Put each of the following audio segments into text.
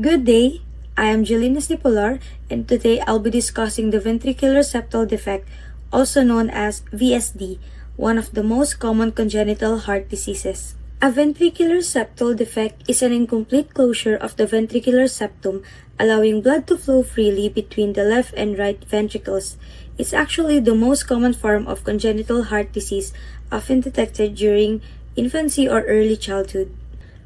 Good day, I am Jelena Stipular, and today I'll be discussing the ventricular septal defect, also known as VSD, one of the most common congenital heart diseases. A ventricular septal defect is an incomplete closure of the ventricular septum, allowing blood to flow freely between the left and right ventricles. It's actually the most common form of congenital heart disease, often detected during infancy or early childhood.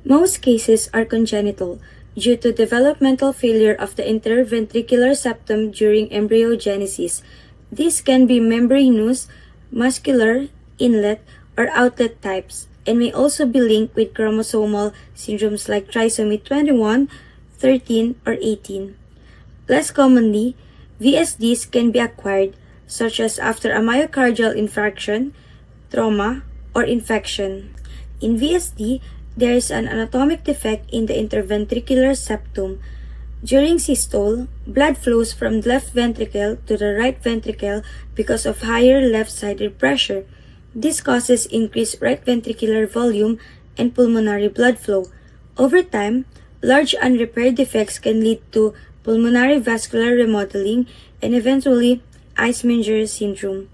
Most cases are congenital due to developmental failure of the interventricular septum during embryogenesis. These can be membranous, muscular, inlet, or outlet types, and may also be linked with chromosomal syndromes like trisomy 21, 13, or 18. Less commonly, VSDs can be acquired, such as after a myocardial infarction, trauma, or infection. In VSD, there is an anatomic defect in the interventricular septum. During systole, blood flows from the left ventricle to the right ventricle because of higher left-sided pressure. This causes increased right ventricular volume and pulmonary blood flow. Over time, large unrepaired defects can lead to pulmonary vascular remodeling and eventually Eisenmenger syndrome,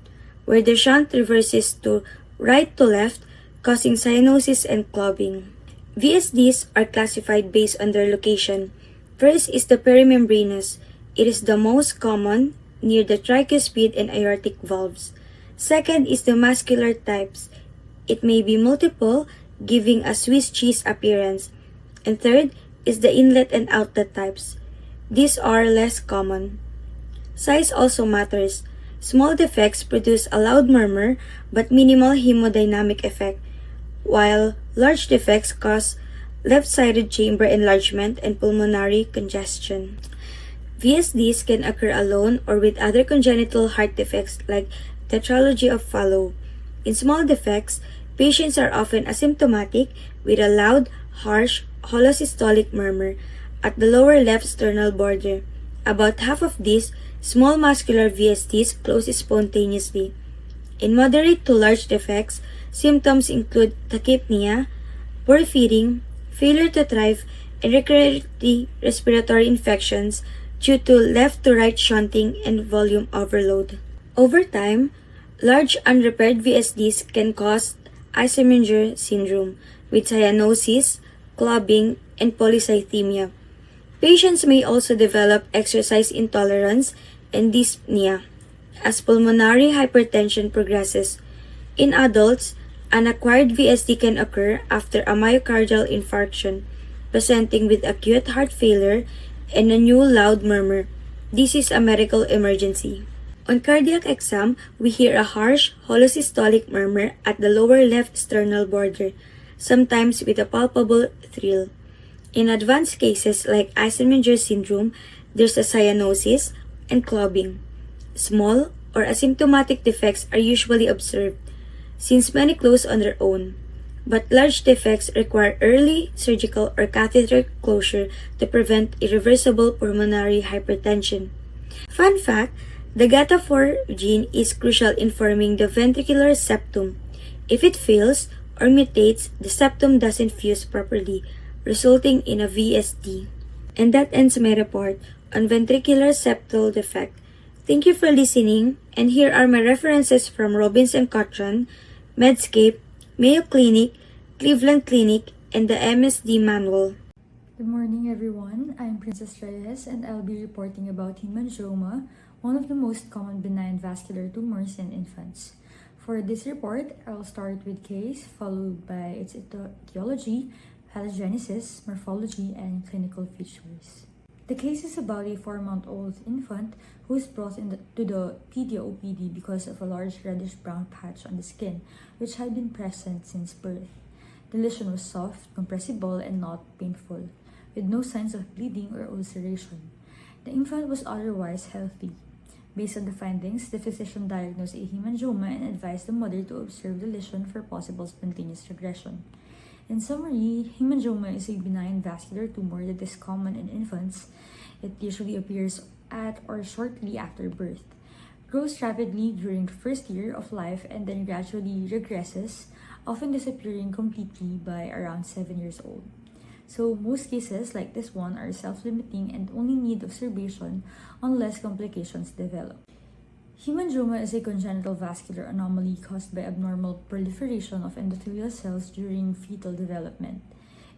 where the shunt reverses to right to left, causing cyanosis and clogging. VSDs are classified based on their location. First is the perimembranous. It is the most common near the tricuspid and aortic valves. Second is the muscular types. It may be multiple, giving a Swiss cheese appearance. And third is the inlet and outlet types. These are less common. Size also matters. Small defects produce a loud murmur but minimal hemodynamic effect, while large defects cause left-sided chamber enlargement and pulmonary congestion. VSDs can occur alone or with other congenital heart defects like tetralogy of Fallot. In small defects, patients are often asymptomatic with a loud, harsh, holosystolic murmur at the lower left sternal border. About half of these small muscular VSDs close spontaneously. In moderate to large defects, symptoms include tachypnea, poor feeding, failure to thrive, and recurrent respiratory infections due to left to right shunting and volume overload. Over time, large unrepaired VSDs can cause Eisenmenger syndrome with cyanosis, clogging, and polycythemia. Patients may also develop exercise intolerance and dyspnea as pulmonary hypertension progresses. In adults, an acquired VSD can occur after a myocardial infarction, presenting with acute heart failure and a new loud murmur. This is a medical emergency. On cardiac exam, we hear a harsh, holosystolic murmur at the lower left sternal border, sometimes with a palpable thrill. In advanced cases like Eisenmenger syndrome, there's a cyanosis and clogging. Small or asymptomatic defects are usually observed, since many close on their own, but large defects require early surgical or catheter closure to prevent irreversible pulmonary hypertension. Fun fact, the GATA4 gene is crucial in forming the ventricular septum. If it fails or mutates, the septum doesn't fuse properly, resulting in a VSD. And that ends my report on ventricular septal defect. Thank you for listening, and here are my references from Robbins and Cotran, Medscape, Mayo Clinic, Cleveland Clinic, and the MSD Manual. Good morning, everyone. I'm Princess Reyes, and I'll be reporting about hemangioma, one of the most common benign vascular tumors in infants. For this report, I'll start with case, followed by its etiology, pathogenesis, morphology, and clinical features. The case is about a 4-month-old infant who is brought to the PDO-OPD because of a large reddish-brown patch on the skin, which had been present since birth. The lesion was soft, compressible, and not painful, with no signs of bleeding or ulceration. The infant was otherwise healthy. Based on the findings, the physician diagnosed a hemangioma and advised the mother to observe the lesion for possible spontaneous regression. In summary, hemangioma is a benign vascular tumor that is common in infants. It usually appears at or shortly after birth, grows rapidly during the first year of life, and then gradually regresses, often disappearing completely by around 7 years old. So most cases like this one are self-limiting and only need observation unless complications develop. Hemangioma is a congenital vascular anomaly caused by abnormal proliferation of endothelial cells during fetal development.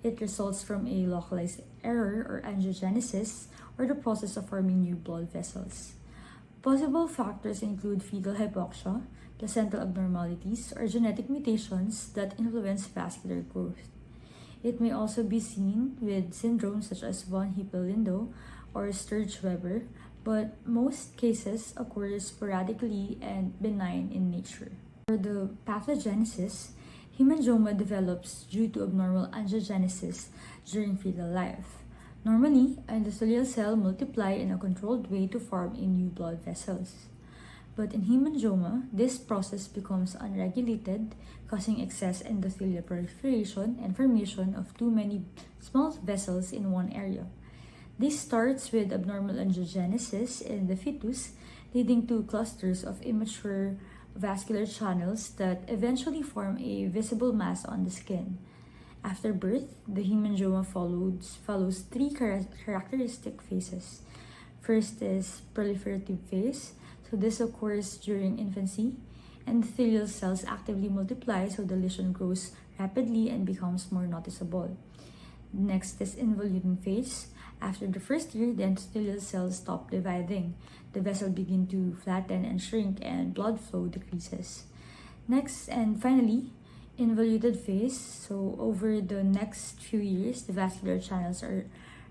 It results from a localized error or angiogenesis, or the process of forming new blood vessels. Possible factors include fetal hypoxia, placental abnormalities, or genetic mutations that influence vascular growth. It may also be seen with syndromes such as von Hippel-Lindau or Sturge-Weber, but most cases occur sporadically and benign in nature. For the pathogenesis, hemangioma develops due to abnormal angiogenesis during fetal life. Normally, endothelial cells multiply in a controlled way to form new blood vessels. But in hemangioma, this process becomes unregulated, causing excess endothelial proliferation and formation of too many small vessels in one area. This starts with abnormal angiogenesis in the fetus, leading to clusters of immature vascular channels that eventually form a visible mass on the skin. After birth, the hemangioma follows three characteristic phases. First is proliferative phase. So this occurs during infancy. Endothelial cells actively multiply, so the lesion grows rapidly and becomes more noticeable. Next is involuting phase. After the first year, the endothelial cells stop dividing. The vessel begin to flatten and shrink, and blood flow decreases. Next and finally, involuted phase. So over the next few years, the vascular channels are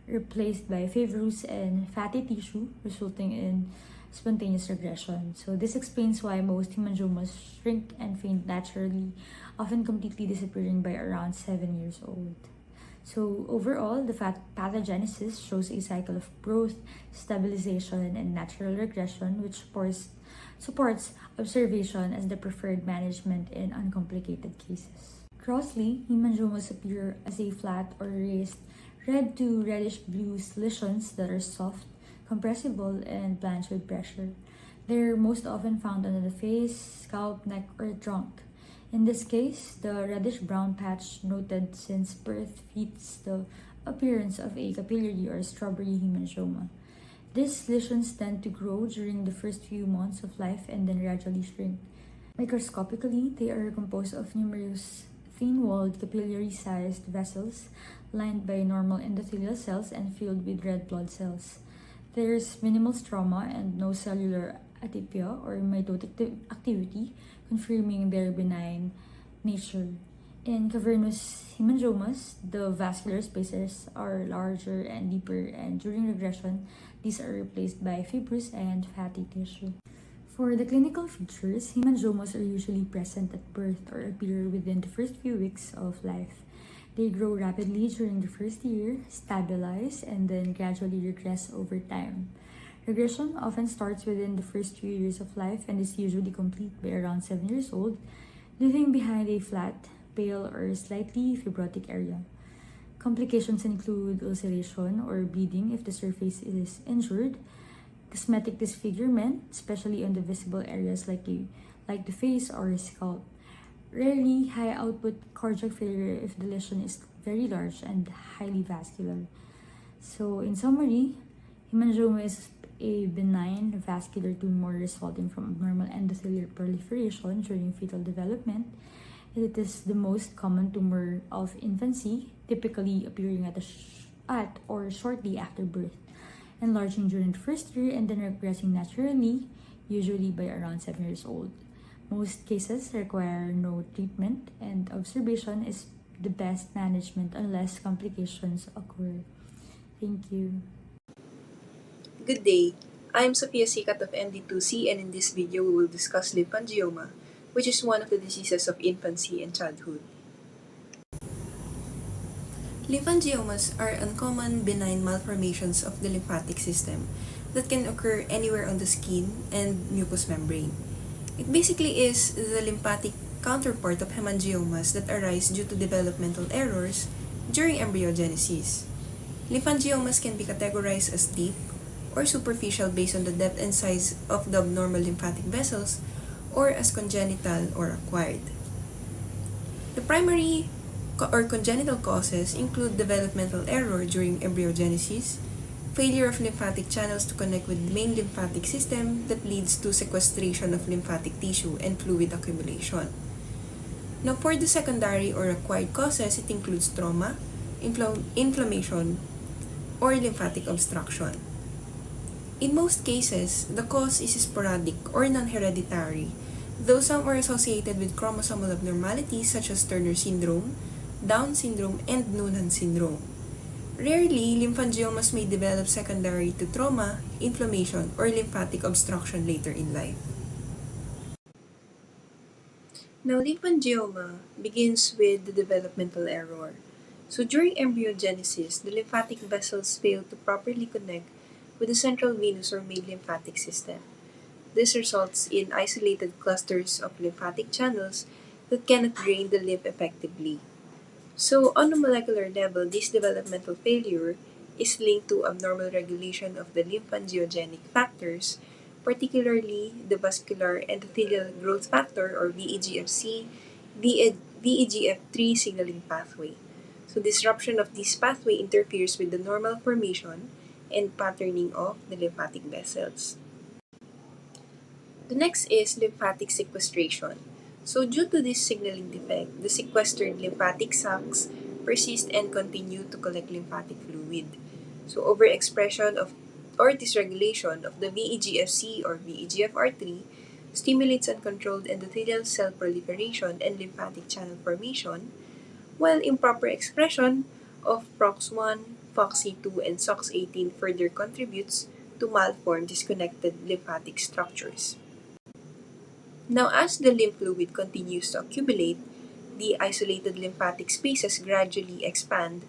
replaced by fibrous and fatty tissue, resulting in spontaneous regression. So this explains why most hemangiomas shrink and fade naturally, often completely disappearing by around 7 years old. So overall, the pathogenesis shows a cycle of growth, stabilization, and natural regression, which supports observation as the preferred management in uncomplicated cases. Grossly, hemangiomas appear as a flat or raised red to reddish-blue lesions that are soft, compressible, and blanched with pressure. They're most often found under the face, scalp, neck, or trunk. In this case, the reddish-brown patch noted since birth fits the appearance of a capillary or strawberry hemangioma. These lesions tend to grow during the first few months of life and then gradually shrink. Microscopically, they are composed of numerous thin-walled capillary-sized vessels lined by normal endothelial cells and filled with red blood cells. There's minimal stroma and no cellular atypia or mitotic activity, confirming their benign nature. In cavernous hemangiomas, the vascular spaces are larger and deeper, and during regression, these are replaced by fibrous and fatty tissue. For the clinical features, hemangiomas are usually present at birth or appear within the first few weeks of life. They grow rapidly during the first year, stabilize, and then gradually regress over time. Regression often starts within the first few years of life and is usually complete by around 7 years old, leaving behind a flat, pale, or slightly fibrotic area. Complications include ulceration or bleeding if the surface is injured, cosmetic disfigurement, especially on the visible areas like the face or scalp. Rarely, high output cardiac failure if the lesion is very large and highly vascular. So, in summary, hemangioma is a benign vascular tumor resulting from abnormal endothelial proliferation during fetal development. It is the most common tumor of infancy, typically appearing at or shortly after birth, enlarging during the first year and then regressing naturally, usually by around 7 years old. Most cases require no treatment, and observation is the best management unless complications occur. Thank you. Good day. I'm Sophia Sikat of ND2C, and in this video we will discuss lymphangioma, which is one of the diseases of infancy and childhood. Lymphangiomas are uncommon benign malformations of the lymphatic system that can occur anywhere on the skin and mucous membrane. It basically is the lymphatic counterpart of hemangiomas that arise due to developmental errors during embryogenesis. Lymphangiomas can be categorized as deep or superficial based on the depth and size of the abnormal lymphatic vessels, or as congenital or acquired. The primary or congenital causes include developmental error during embryogenesis, failure of lymphatic channels to connect with the main lymphatic system that leads to sequestration of lymphatic tissue and fluid accumulation. Now, for the secondary or acquired causes, it includes trauma, inflammation, or lymphatic obstruction. In most cases, the cause is sporadic or non-hereditary, though some are associated with chromosomal abnormalities such as Turner syndrome, Down syndrome, and Noonan syndrome. Rarely, lymphangiomas may develop secondary to trauma, inflammation, or lymphatic obstruction later in life. Now, lymphangioma begins with the developmental error. So, during embryogenesis, the lymphatic vessels fail to properly connect with the central venous or main lymphatic system. This results in isolated clusters of lymphatic channels that cannot drain the lymph effectively. So, on a molecular level, this developmental failure is linked to abnormal regulation of the lymphangiogenic factors, particularly the vascular endothelial growth factor or VEGFC, VEGF3 signaling pathway. So, disruption of this pathway interferes with the normal formation and patterning of the lymphatic vessels. The next is lymphatic sequestration. So due to this signaling defect, the sequestered lymphatic sacs persist and continue to collect lymphatic fluid. So overexpression of or dysregulation of the VEGFC or VEGFR3 stimulates uncontrolled endothelial cell proliferation and lymphatic channel formation, while improper expression of PROX1, FOXC2, and SOX18 further contributes to malformed disconnected lymphatic structures. Now, as the lymph fluid continues to accumulate, the isolated lymphatic spaces gradually expand,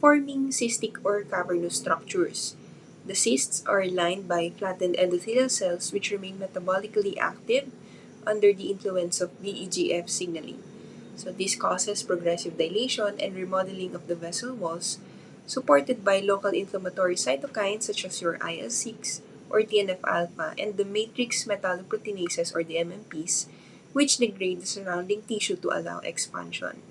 forming cystic or cavernous structures. The cysts are lined by flattened endothelial cells which remain metabolically active under the influence of VEGF signaling. So, this causes progressive dilation and remodeling of the vessel walls, supported by local inflammatory cytokines such as your IL-6 or TNF alpha and the matrix metalloproteinases or the MMPs, which degrade the surrounding tissue to allow expansion.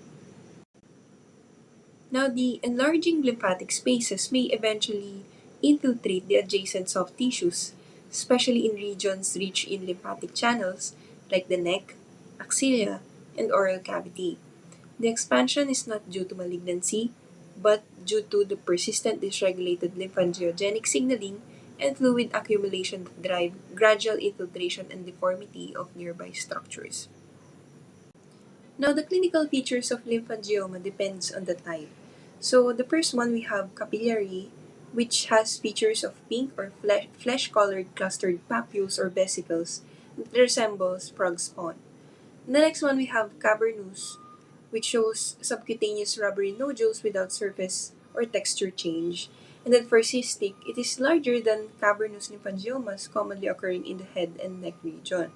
Now, the enlarging lymphatic spaces may eventually infiltrate the adjacent soft tissues, especially in regions rich in lymphatic channels like the neck, axilla, and oral cavity. The expansion is not due to malignancy, but due to the persistent dysregulated lymphangiogenic signaling and fluid accumulation that drive gradual infiltration and deformity of nearby structures. Now, the clinical features of lymphangioma depends on the type. So, the first one we have capillary, which has features of pink or flesh-colored clustered papules or vesicles that resembles frog spawn. The next one we have cavernous, which shows subcutaneous rubbery nodules without surface or texture change. And then for cystic, it is larger than cavernous lymphangiomas commonly occurring in the head and neck region.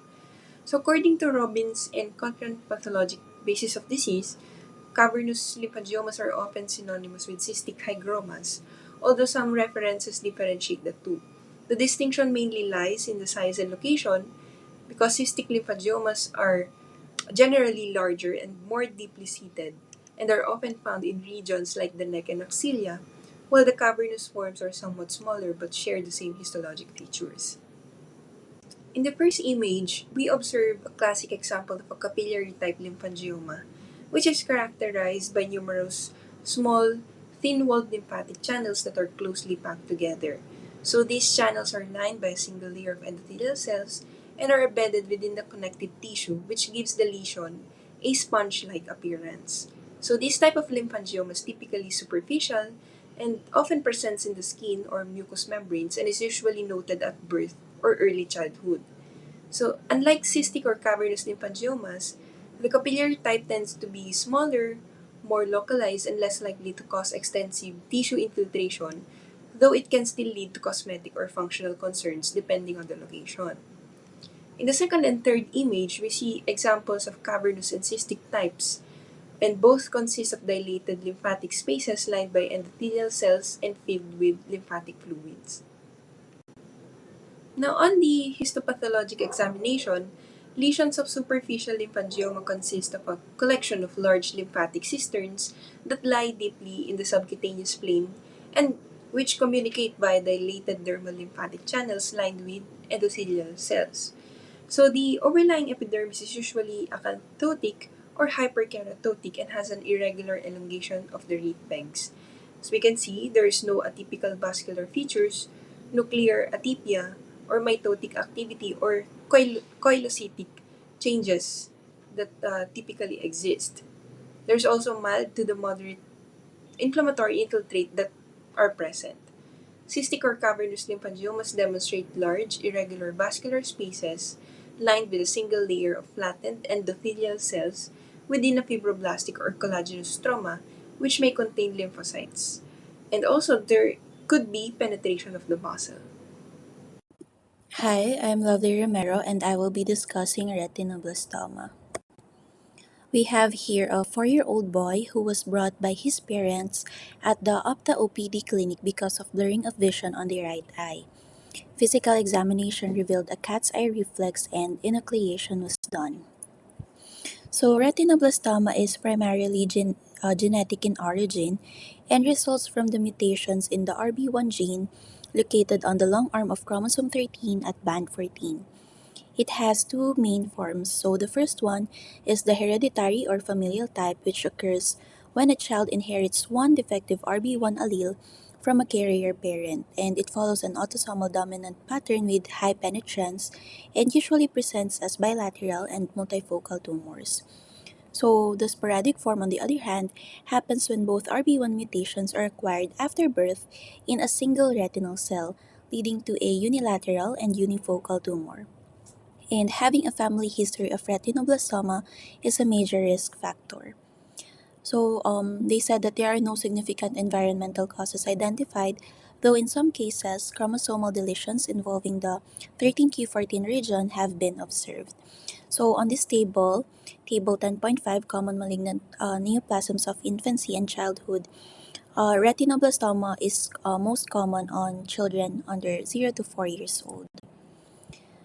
So according to Robbins and Cochrane pathologic basis of disease, cavernous lymphangiomas are often synonymous with cystic hygromas, although some references differentiate the two. The distinction mainly lies in the size and location because cystic lymphangiomas are generally larger and more deeply seated and are often found in regions like the neck and axilla, while the cavernous forms are somewhat smaller but share the same histologic features. In the first image, we observe a classic example of a capillary type lymphangioma, which is characterized by numerous small, thin-walled lymphatic channels that are closely packed together. So these channels are lined by a single layer of endothelial cells and are embedded within the connective tissue, which gives the lesion a sponge-like appearance. So this type of lympangioma is typically superficial and often presents in the skin or mucous membranes and is usually noted at birth or early childhood. So, unlike cystic or cavernous lymphangiomas, the capillary type tends to be smaller, more localized, and less likely to cause extensive tissue infiltration, though it can still lead to cosmetic or functional concerns depending on the location. In the second and third image, we see examples of cavernous and cystic types, and both consist of dilated lymphatic spaces lined by endothelial cells and filled with lymphatic fluids. Now, on the histopathologic examination, Lesions of superficial lymphangioma consist of a collection of large lymphatic cisterns that lie deeply in the subcutaneous plane and which communicate via dilated dermal lymphatic channels lined with endothelial cells. So the overlying epidermis is usually acanthotic or hyperkeratotic and has an irregular elongation of the reed pegs. As we can see, there is no atypical vascular features, nuclear atypia, or mitotic activity or coilocytic changes that typically exist. There's also mild to the moderate inflammatory infiltrate that are present. Cystic or cavernous lymphangiomas demonstrate large, irregular vascular spaces lined with a single layer of flattened endothelial cells within a fibroblastic or collagenous stroma, which may contain lymphocytes. And also, there could be penetration of the muscle. Hi, I'm Lovely Romero and I will be discussing retinoblastoma. We have here a 4-year-old boy who was brought by his parents at the Opta OPD clinic because of blurring of vision on the right eye. Physical examination revealed a cat's eye reflex and enucleation was done. So, retinoblastoma is primarily genetic in origin and results from the mutations in the RB1 gene located on the long arm of chromosome 13 at band 14. It has two main forms. So the first one is the hereditary or familial type, which occurs when a child inherits one defective RB1 allele from a carrier parent, and it follows an autosomal dominant pattern with high penetrance and usually presents as bilateral and multifocal tumors. So the sporadic form, on the other hand, happens when both RB1 mutations are acquired after birth in a single retinal cell, leading to a unilateral and unifocal tumor, and having a family history of retinoblastoma is a major risk factor. So, they said that there are no significant environmental causes identified, though in some cases, chromosomal deletions involving the 13q14 region have been observed. So, on this table, table 10.5, common malignant neoplasms of infancy and childhood, retinoblastoma is most common on children under 0 to 4 years old.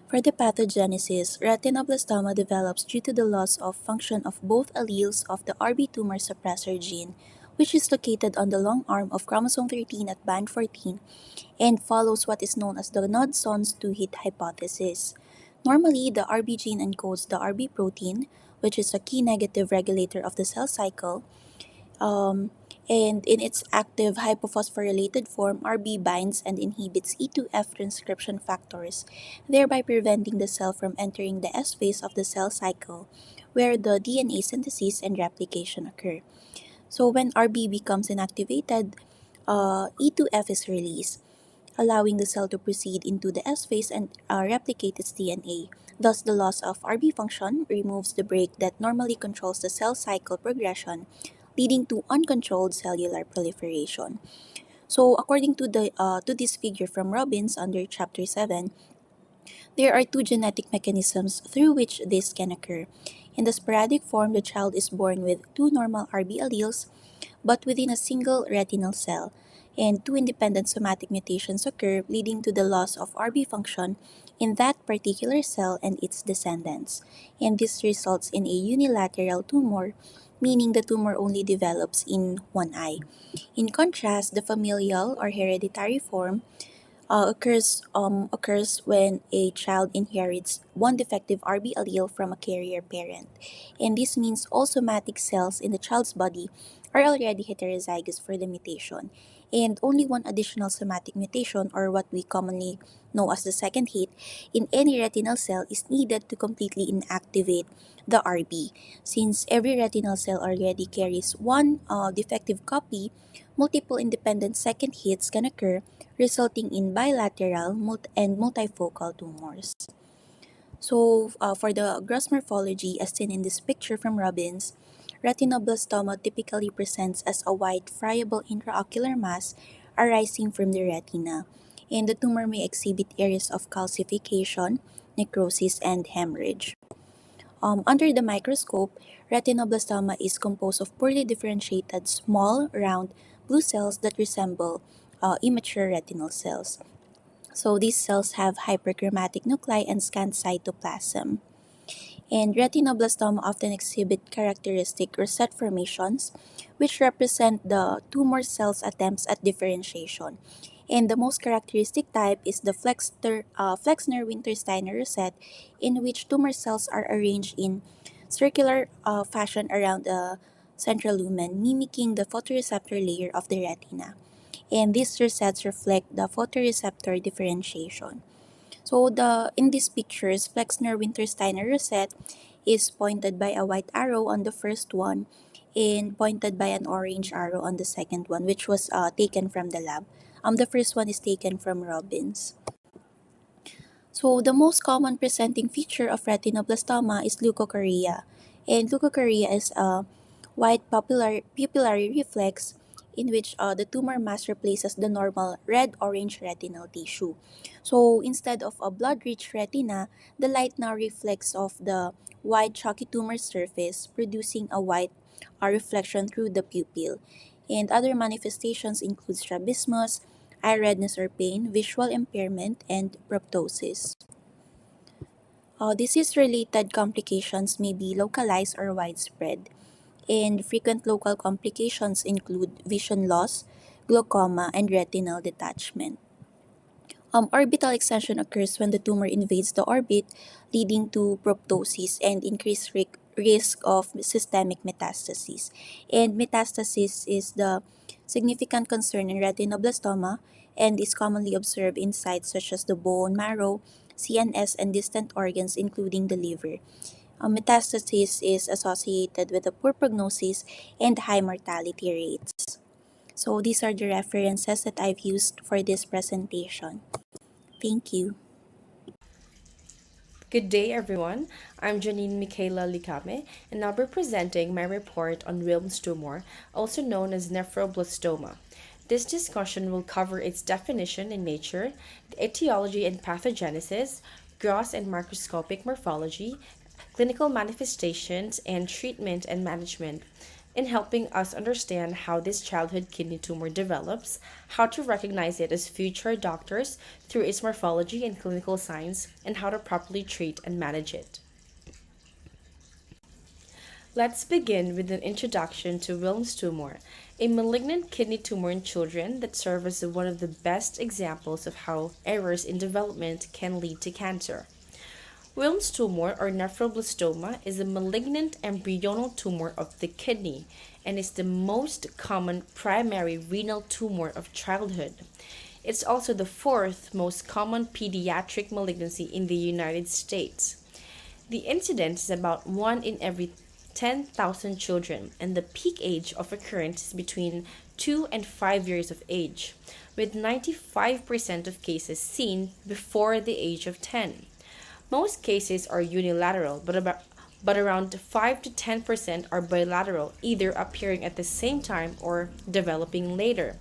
For the pathogenesis, retinoblastoma develops due to the loss of function of both alleles of the RB tumor suppressor gene, which is located on the long arm of chromosome 13 at band 14 and follows what is known as the Nod-Sons-2 hypothesis. Normally, the RB gene encodes the RB protein, which is a key negative regulator of the cell cycle, um, and in its active hypophosphorylated form, RB binds and inhibits E2F transcription factors, thereby preventing the cell from entering the S phase of the cell cycle, where the DNA synthesis and replication occur. So when RB becomes inactivated, E2F is released, allowing the cell to proceed into the S phase and replicate its DNA. Thus, the loss of RB function removes the brake that normally controls the cell cycle progression, leading to uncontrolled cellular proliferation. So, according to this figure from Robbins under Chapter 7, there are two genetic mechanisms through which this can occur. In the sporadic form, the child is born with two normal RB alleles, but within a single retinal cell, and two independent somatic mutations occur, leading to the loss of RB function in that particular cell and its descendants. And this results in a unilateral tumor, meaning the tumor only develops in one eye. In contrast, the familial or hereditary form occurs when a child inherits one defective RB allele from a carrier parent, and this means all somatic cells in the child's body are already heterozygous for the mutation, and only one additional somatic mutation, or what we commonly know as the second hit, in any retinal cell is needed to completely inactivate the RB. Since every retinal cell already carries one defective copy, multiple independent second hits can occur, resulting in bilateral and multifocal tumors. So, for the gross morphology, as seen in this picture from Robbins, retinoblastoma typically presents as a white, friable intraocular mass arising from the retina, and the tumor may exhibit areas of calcification, necrosis, and hemorrhage. Under the microscope, retinoblastoma is composed of poorly differentiated, small, round, blue cells that resemble immature retinal cells. So these cells have hyperchromatic nuclei and scant cytoplasm. And retinoblastoma often exhibit characteristic rosette formations, which represent the tumor cell's attempts at differentiation. And the most characteristic type is the Flexner-Wintersteiner rosette, in which tumor cells are arranged in circular fashion around the central lumen, mimicking the photoreceptor layer of the retina. And these rosettes reflect the photoreceptor differentiation. So the in these pictures, Flexner-Wintersteiner rosette is pointed by a white arrow on the first one and pointed by an orange arrow on the second one, which was taken from the lab. The first one is taken from Robbins. So the most common presenting feature of retinoblastoma is leukochorea. And leukochorea is a white pupillary reflex in which the tumor mass replaces the normal red-orange retinal tissue. So instead of a blood-rich retina, the light now reflects off the white chalky tumor surface, producing a white reflection through the pupil. And other manifestations include strabismus, eye redness or pain, visual impairment, and proptosis. Disease-related complications may be localized or widespread, and frequent local complications include vision loss, glaucoma, and retinal detachment. Orbital extension occurs when the tumor invades the orbit, leading to proptosis and increased risk of systemic metastasis. And metastasis is the significant concern in retinoblastoma and is commonly observed in sites such as the bone marrow, CNS, and distant organs, including the liver. Metastasis is associated with a poor prognosis and high mortality rates. So these are the references that I've used for this presentation. Thank you. Good day, everyone. I'm Janine Michaela Licame, and I'll be presenting my report on Wilms tumor, also known as nephroblastoma. This discussion will cover its definition in nature, the etiology and pathogenesis, gross and microscopic morphology, clinical manifestations, and treatment and management, in helping us understand how this childhood kidney tumor develops, how to recognize it as future doctors through its morphology and clinical signs, and how to properly treat and manage it. Let's begin with an introduction to Wilms tumor, a malignant kidney tumor in children that serves as one of the best examples of how errors in development can lead to cancer. Wilms tumor or nephroblastoma is a malignant embryonal tumor of the kidney and is the most common primary renal tumor of childhood. It's also the fourth most common pediatric malignancy in the United States. The incidence is about 1 in every 10,000 children, and the peak age of occurrence is between 2 and 5 years of age, with 95% of cases seen before the age of 10. Most cases are unilateral, but around 5 to 10% are bilateral, either appearing at the same time or developing later.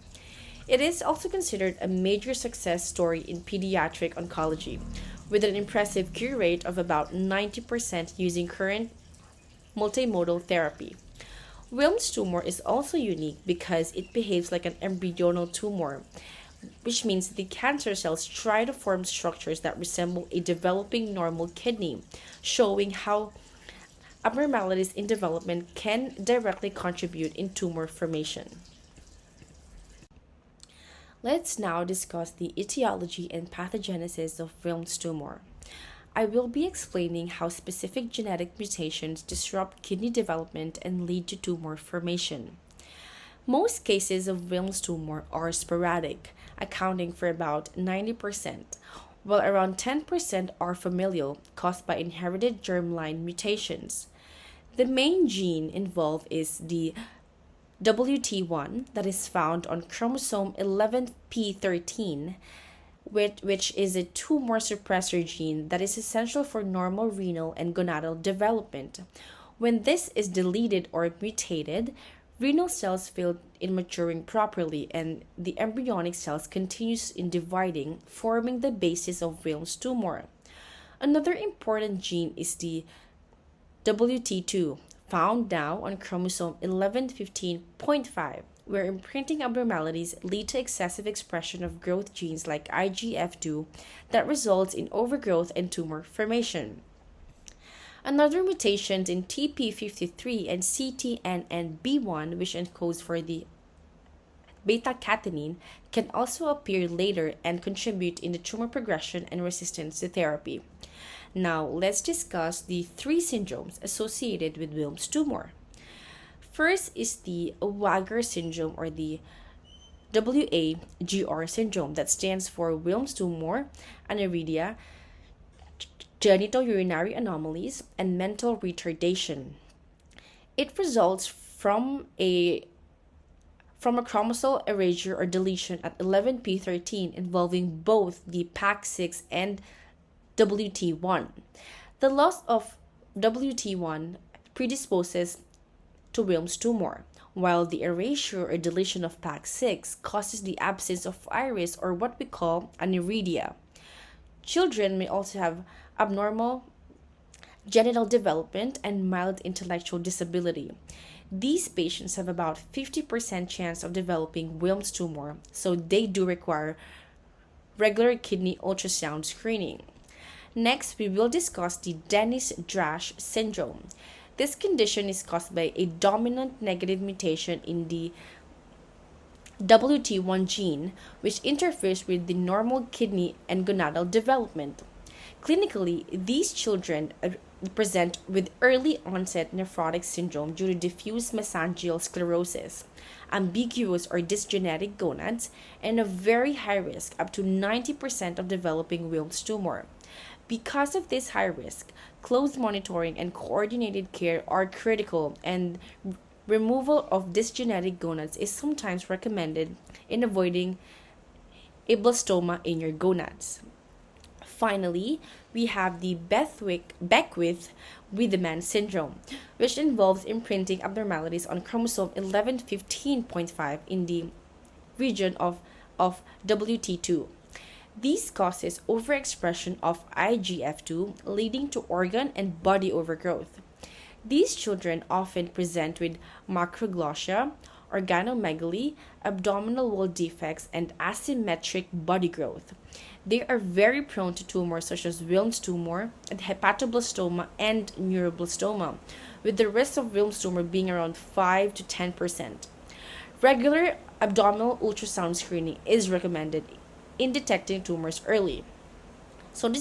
It is also considered a major success story in pediatric oncology, with an impressive cure rate of about 90% using current multimodal therapy. Wilms tumor is also unique because it behaves like an embryonal tumor, which means the cancer cells try to form structures that resemble a developing normal kidney, showing how abnormalities in development can directly contribute in tumor formation. Let's now discuss the etiology and pathogenesis of Wilms tumor. I will be explaining how specific genetic mutations disrupt kidney development and lead to tumor formation. Most cases of Wilms tumor are sporadic, accounting for about 90%, while around 10% are familial, caused by inherited germline mutations. The main gene involved is the WT1 that is found on chromosome 11p13, which is a tumor suppressor gene that is essential for normal renal and gonadal development. When this is deleted or mutated, renal cells fail in maturing properly, and the embryonic cells continues in dividing, forming the basis of Wilms tumor. Another important gene is the WT2, found now on chromosome 1115.5, where imprinting abnormalities lead to excessive expression of growth genes like IGF2 that results in overgrowth and tumor formation. Another mutations in TP53 and CTNNB1, which encodes for the beta-catenin, can also appear later and contribute in the tumor progression and resistance to therapy. Now, let's discuss the three syndromes associated with Wilms tumor. First is the Wagner syndrome, or the WAGR syndrome, that stands for Wilms tumor, aniridia, genitourinary anomalies, and mental retardation. It results from a chromosome erasure or deletion at 11p13 involving both the PAC6 and WT1. The loss of WT1 predisposes to Wilms tumor, while the erasure or deletion of PAC6 causes the absence of iris, or what we call aniridia. Children may also have abnormal genital development and mild intellectual disability. These patients have about 50% chance of developing Wilms tumor, so they do require regular kidney ultrasound screening. Next, we will discuss the Dennis-Drash syndrome. This condition is caused by a dominant negative mutation in the WT1 gene, which interferes with the normal kidney and gonadal development. Clinically, these children present with early onset nephrotic syndrome due to diffuse mesangial sclerosis, ambiguous or dysgenetic gonads, and a very high risk, up to 90%, of developing Wilms tumor. Because of this high risk, close monitoring and coordinated care are critical, and removal of dysgenetic gonads is sometimes recommended in avoiding a blastoma in your gonads. Finally, we have the Beckwith-Wiedemann syndrome, which involves imprinting abnormalities on chromosome 1115.5 in the region of WT2. This causes overexpression of IGF2, leading to organ and body overgrowth. These children often present with macroglossia, organomegaly, abdominal wall defects, and asymmetric body growth. They are very prone to tumors such as Wilms tumor, and hepatoblastoma, and neuroblastoma, with the risk of Wilms tumor being around 5 to 10%. Regular abdominal ultrasound screening is recommended in detecting tumors early. So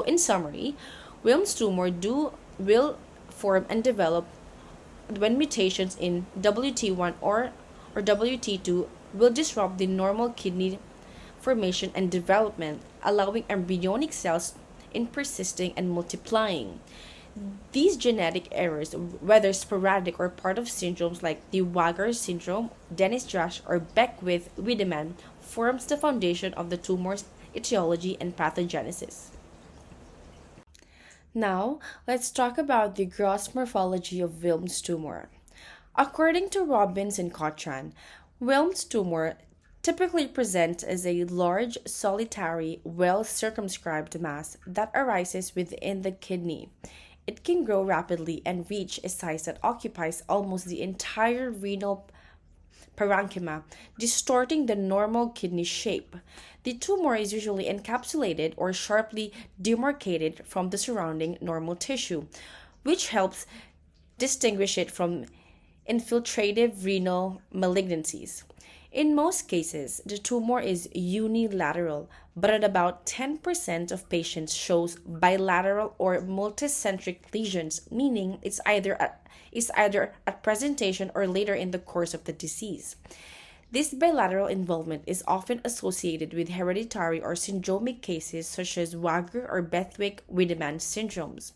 in summary, Wilms tumor will form and develop when mutations in WT1 or WT2 will disrupt the normal kidney formation and development, allowing embryonic cells in persisting and multiplying. These genetic errors, whether sporadic or part of syndromes like the Wagner syndrome, Dennis-Drash, or Beckwith-Wiedemann, forms the foundation of the tumor's etiology and pathogenesis. Now, let's talk about the gross morphology of Wilms tumor. According to Robbins and Cotran, Wilms tumor typically presents as a large, solitary, well-circumscribed mass that arises within the kidney. It can grow rapidly and reach a size that occupies almost the entire renal parenchyma, distorting the normal kidney shape. The tumor is usually encapsulated or sharply demarcated from the surrounding normal tissue, which helps distinguish it from infiltrative renal malignancies. In most cases, the tumor is unilateral, but at about 10% of patients shows bilateral or multicentric lesions, meaning it's either at presentation or later in the course of the disease. This bilateral involvement is often associated with hereditary or syndromic cases such as Wagner or Beckwith-Wiedemann syndromes.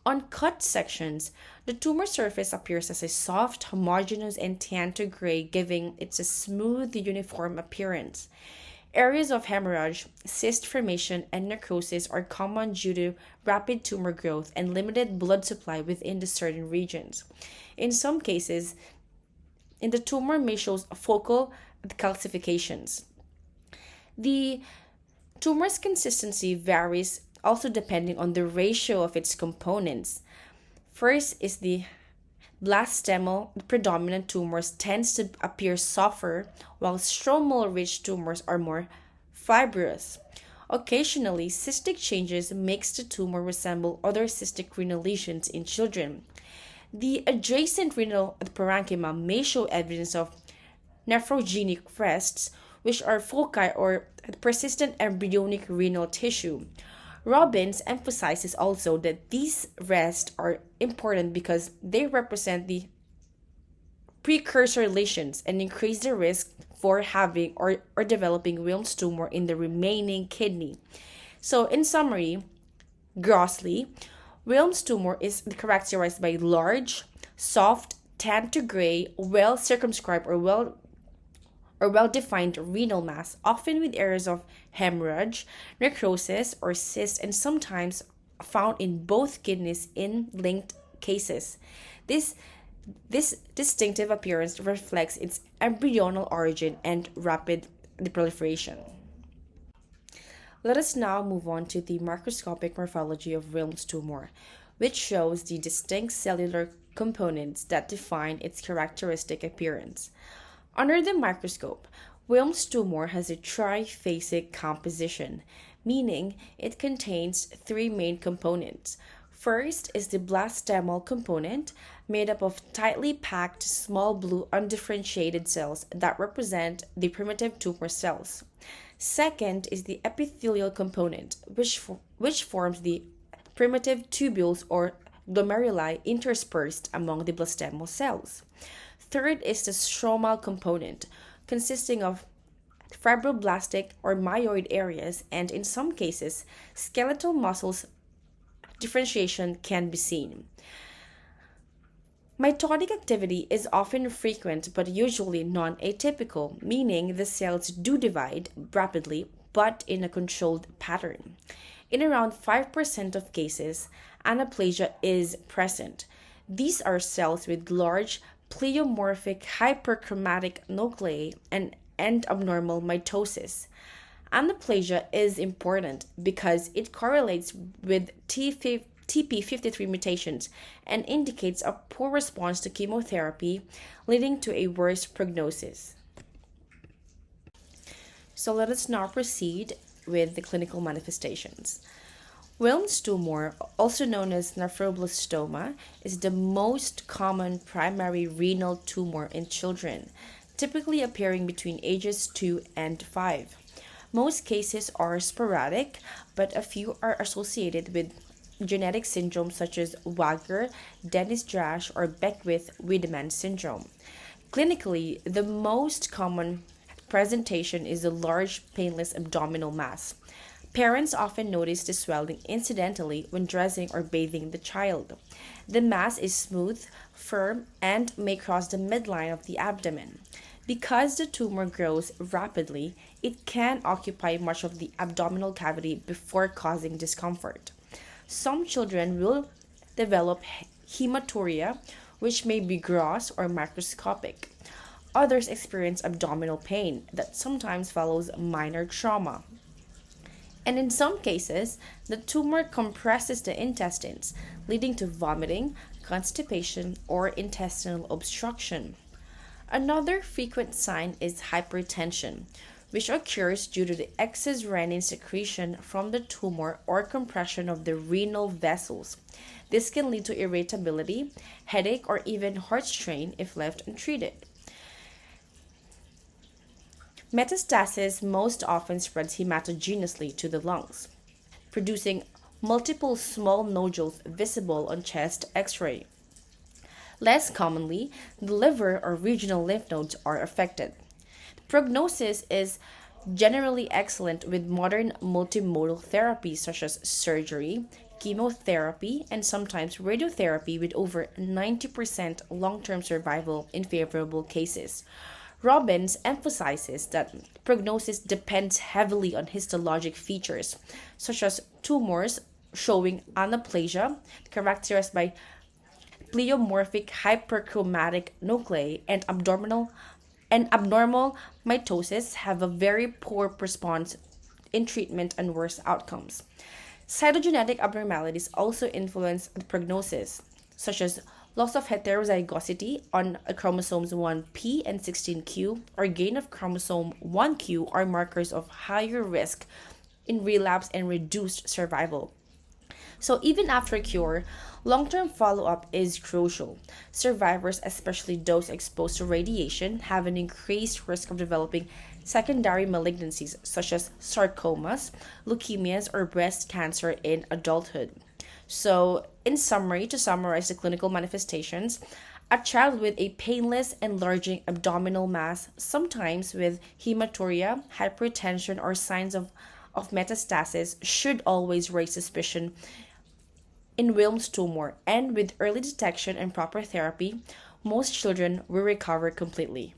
On cut sections, the tumor surface appears as a soft, homogeneous, and tan to gray, giving it a smooth, uniform appearance. Areas of hemorrhage, cyst formation, and necrosis are common due to rapid tumor growth and limited blood supply within the certain regions. In some cases, the tumor may show focal calcifications. The tumor's consistency varies also depending on the ratio of its components. First is the blastemal predominant tumors tends to appear softer, while stromal rich tumors are more fibrous. Occasionally, cystic changes makes the tumor resemble other cystic renal lesions in children. The adjacent renal parenchyma may show evidence of nephrogenic rests, which are foci or persistent embryonic renal tissue. Robbins emphasizes also that these rests are important because they represent the precursor lesions and increase the risk for having or developing Wilms tumor in the remaining kidney. So, in summary, grossly, Wilms tumor is characterized by large, soft, tan to gray, well circumscribed or well-defined renal mass, often with areas of hemorrhage, necrosis, or cyst, and sometimes found in both kidneys in linked cases. This this distinctive appearance reflects its embryonal origin and rapid proliferation. Let us now move on to the microscopic morphology of Wilms tumor, which shows the distinct cellular components that define its characteristic appearance. Under the microscope, Wilms tumor has a triphasic composition, meaning it contains three main components. First is the blastemal component, made up of tightly packed small blue undifferentiated cells that represent the primitive tumor cells. Second is the epithelial component, which forms the primitive tubules or glomeruli interspersed among the blastemal cells. Third is the stromal component, consisting of fibroblastic or myoid areas, and in some cases, skeletal muscles differentiation can be seen. Mitotic activity is often frequent but usually non-atypical, meaning the cells do divide rapidly but in a controlled pattern. In around 5% of cases, anaplasia is present. These are cells with large pleomorphic hyperchromatic nuclei and abnormal mitosis. Anaplasia is important because it correlates with TP53 mutations and indicates a poor response to chemotherapy, leading to a worse prognosis. So let us now proceed with the clinical manifestations. Wilms tumor, also known as nephroblastoma, is the most common primary renal tumor in children, typically appearing between ages 2 and 5. Most cases are sporadic, but a few are associated with genetic syndromes such as Wagner, Dennis-Drash, or Beckwith-Wiedemann syndrome. Clinically, the most common presentation is a large, painless abdominal mass. Parents often notice the swelling incidentally when dressing or bathing the child. The mass is smooth, firm, and may cross the midline of the abdomen. Because the tumor grows rapidly, it can occupy much of the abdominal cavity before causing discomfort. Some children will develop hematuria, which may be gross or microscopic. Others experience abdominal pain that sometimes follows minor trauma. And in some cases, the tumor compresses the intestines, leading to vomiting, constipation, or intestinal obstruction. Another frequent sign is hypertension, which occurs due to the excess renin secretion from the tumor or compression of the renal vessels. This can lead to irritability, headache, or even heart strain if left untreated. Metastasis most often spreads hematogenously to the lungs, producing multiple small nodules visible on chest X-ray. Less commonly, the liver or regional lymph nodes are affected. The prognosis is generally excellent with modern multimodal therapies such as surgery, chemotherapy, and sometimes radiotherapy with over 90% long-term survival in favorable cases. Robbins emphasizes that prognosis depends heavily on histologic features, such as tumors showing anaplasia, characterized by pleomorphic hyperchromatic nuclei, and abnormal mitosis have a very poor response in treatment and worse outcomes. Cytogenetic abnormalities also influence the prognosis, such as loss of heterozygosity on chromosomes 1p and 16q or gain of chromosome 1q are markers of higher risk in relapse and reduced survival. So, even after cure, long term follow up is crucial. Survivors, especially those exposed to radiation, have an increased risk of developing secondary malignancies such as sarcomas, leukemias, or breast cancer in adulthood. So, in summary, to summarize the clinical manifestations, a child with a painless, enlarging abdominal mass, sometimes with hematuria, hypertension, or signs of metastasis, should always raise suspicion in Wilms tumor, and with early detection and proper therapy, most children will recover completely.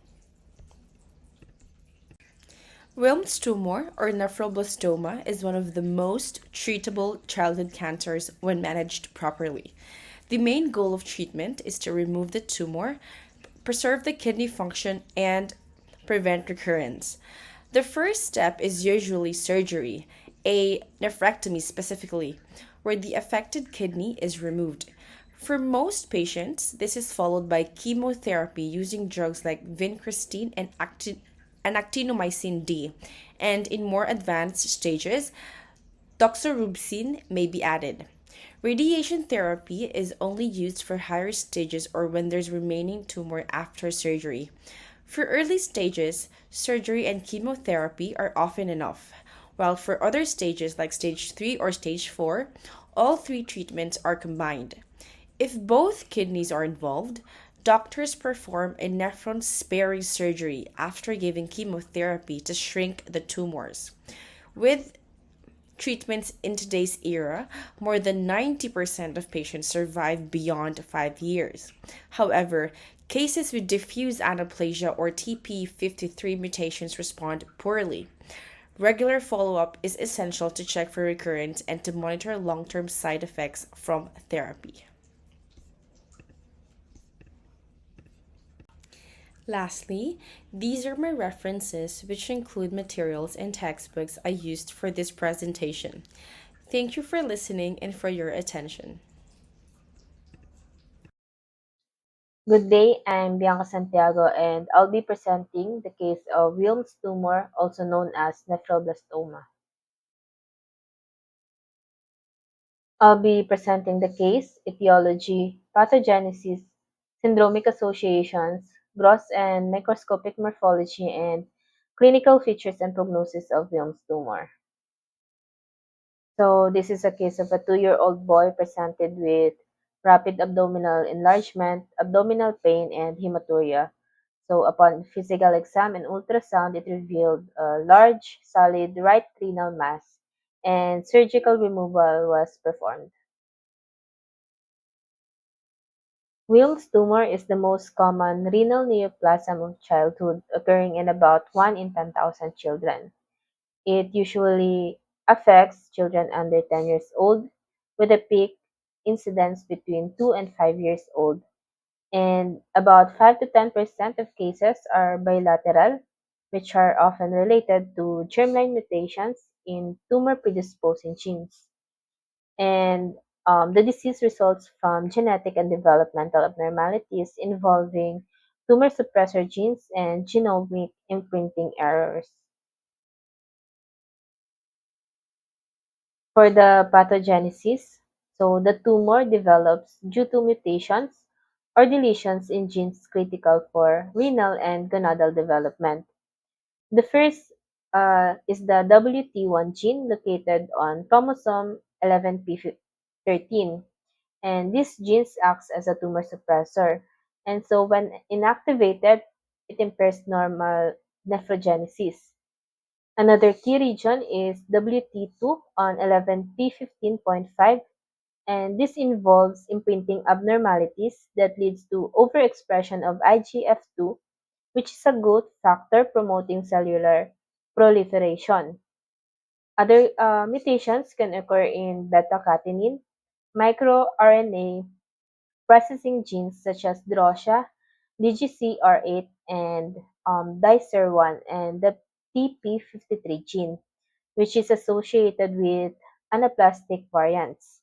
Wilms tumor or nephroblastoma is one of the most treatable childhood cancers when managed properly. The main goal of treatment is to remove the tumor, preserve the kidney function, and prevent recurrence. The first step is usually surgery, a nephrectomy specifically, where the affected kidney is removed. For most patients, this is followed by chemotherapy using drugs like vincristine and actinomycin D, and in more advanced stages, doxorubicin may be added. Radiation therapy is only used for higher stages or when there's remaining tumor after surgery. For early stages, surgery and chemotherapy are often enough, while for other stages like stage 3 or stage 4, all three treatments are combined. If both kidneys are involved, doctors perform a nephron sparing surgery after giving chemotherapy to shrink the tumors. With treatments in today's era, more than 90% of patients survive beyond 5 years. However, cases with diffuse anaplasia or TP53 mutations respond poorly. Regular follow up is essential to check for recurrence and to monitor long term side effects from therapy. Lastly, these are my references, which include materials and textbooks I used for this presentation. Thank you for listening and for your attention. Good day, I'm Bianca Santiago and I'll be presenting the case of Wilms tumor, also known as nephroblastoma. I'll be presenting the case, etiology, pathogenesis, syndromic associations, gross and microscopic morphology, and clinical features and prognosis of Wilms tumor. So this is a case of a 2-year-old boy presented with rapid abdominal enlargement, abdominal pain, and hematuria. So upon physical exam and ultrasound, it revealed a large, solid right renal mass, and surgical removal was performed. Wilms tumor is the most common renal neoplasm of childhood, occurring in about 1 in 10,000 children. It usually affects children under 10 years old, with a peak incidence between 2 and 5 years old, and about 5 to 10% of cases are bilateral, which are often related to germline mutations in tumor predisposing genes. And the disease results from genetic and developmental abnormalities involving tumor suppressor genes and genomic imprinting errors. For the pathogenesis, so the tumor develops due to mutations or deletions in genes critical for renal and gonadal development. The first is the WT1 gene located on chromosome 11p13, and this gene acts as a tumor suppressor. And so when inactivated, it impairs normal nephrogenesis. Another key region is WT2 on 11p15.5, and this involves imprinting abnormalities that leads to overexpression of IGF2, which is a growth factor promoting cellular proliferation. Other mutations can occur in beta-catenin, microRNA processing genes such as DROSHA, DGCR8, and DICER1, and the TP53 gene, which is associated with anaplastic variants.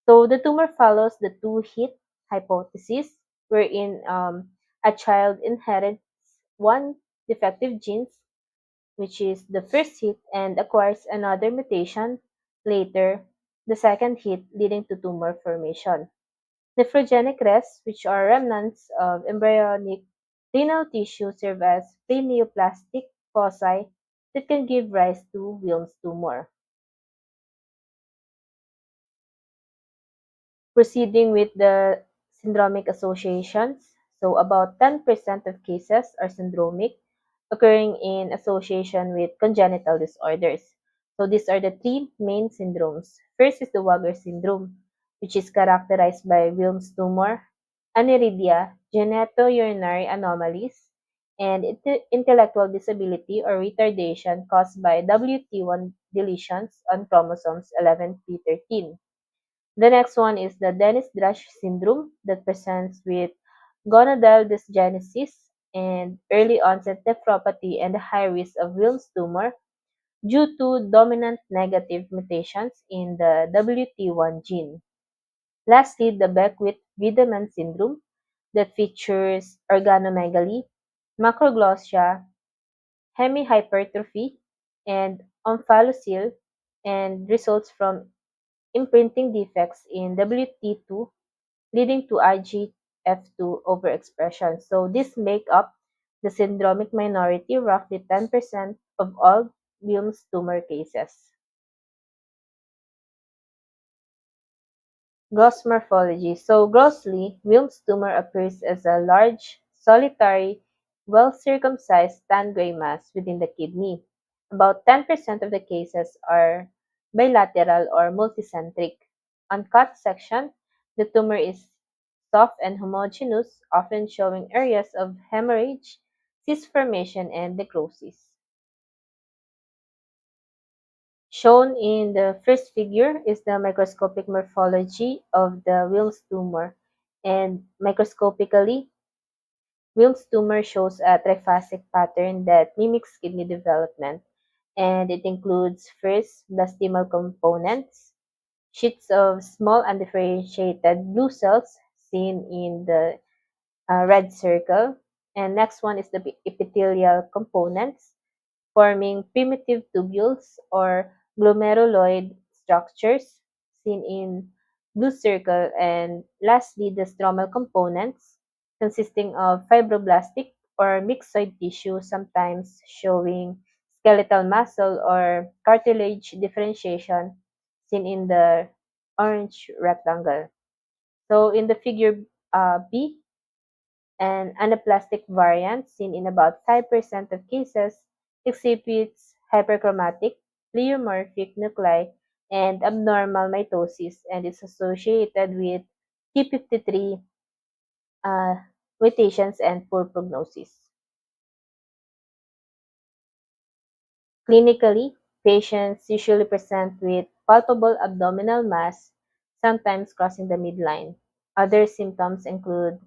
So the tumor follows the two-hit hypothesis, wherein a child inherits one defective genes which is the first hit, and acquires another mutation later, the second hit, leading to tumor formation. Nephrogenic rests, which are remnants of embryonic renal tissue, serve as preneoplastic foci that can give rise to Wilms tumor. Proceeding with the syndromic associations, so about 10% of cases are syndromic, occurring in association with congenital disorders. So these are the three main syndromes. First is the Wagner syndrome, which is characterized by Wilms tumor, aniridia, genitourinary anomalies, and intellectual disability or retardation caused by WT1 deletions on chromosomes 11p13. The next one is the Dennis-Drush syndrome that presents with gonadal dysgenesis and early onset nephropathy and a high risk of Wilms tumor due to dominant negative mutations in the WT1 gene. Lastly, the Beckwith-Wiedemann syndrome that features organomegaly, macroglossia, hemihypertrophy, and omphalocele, and results from imprinting defects in WT2 leading to IGF2 overexpression. So this make up the syndromic minority, roughly 10% of all Wilms tumor cases. Gross morphology. So grossly, Wilms tumor appears as a large, solitary, well-circumcised tan gray mass within the kidney. About 10% of the cases are bilateral or multicentric. On cut section, the tumor is soft and homogeneous, often showing areas of hemorrhage, cyst formation, and necrosis. Shown in the first figure is the microscopic morphology of the Wilms tumor, and microscopically, Wilms tumor shows a triphasic pattern that mimics kidney development, and it includes first blastemal components, sheets of small undifferentiated blue cells seen in the red circle, and next one is the epithelial components forming primitive tubules or glomeruloid structures seen in blue circle, and lastly the stromal components consisting of fibroblastic or myxoid tissue, sometimes showing skeletal muscle or cartilage differentiation seen in the orange rectangle. So in the figure B, an anaplastic variant, seen in about 5% of cases, exhibits hyperchromatic, pleomorphic nuclei and abnormal mitosis, and is associated with P53 uh, mutations and poor prognosis. Clinically, patients usually present with palpable abdominal mass, sometimes crossing the midline. Other symptoms include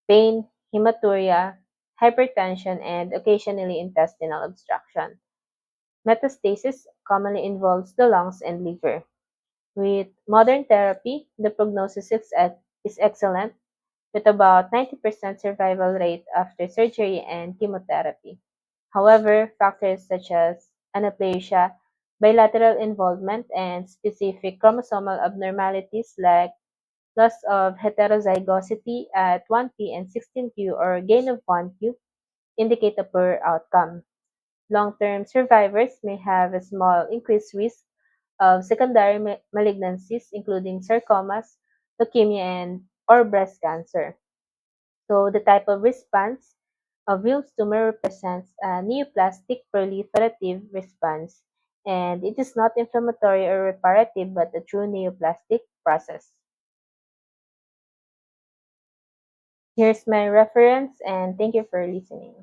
pain, hematuria, hypertension, and occasionally intestinal obstruction. Metastasis commonly involves the lungs and liver. With modern therapy, the prognosis is excellent, with about 90% survival rate after surgery and chemotherapy. However, factors such as aneuploidia, bilateral involvement, and specific chromosomal abnormalities like loss of heterozygosity at 1p and 16q or gain of 1q indicate a poor outcome. Long-term survivors may have a small increased risk of secondary malignancies, including sarcomas, leukemia, and or breast cancer. So the type of response of Wilms tumor represents a neoplastic proliferative response, and it is not inflammatory or reparative but a true neoplastic process. Here's my reference, and thank you for listening.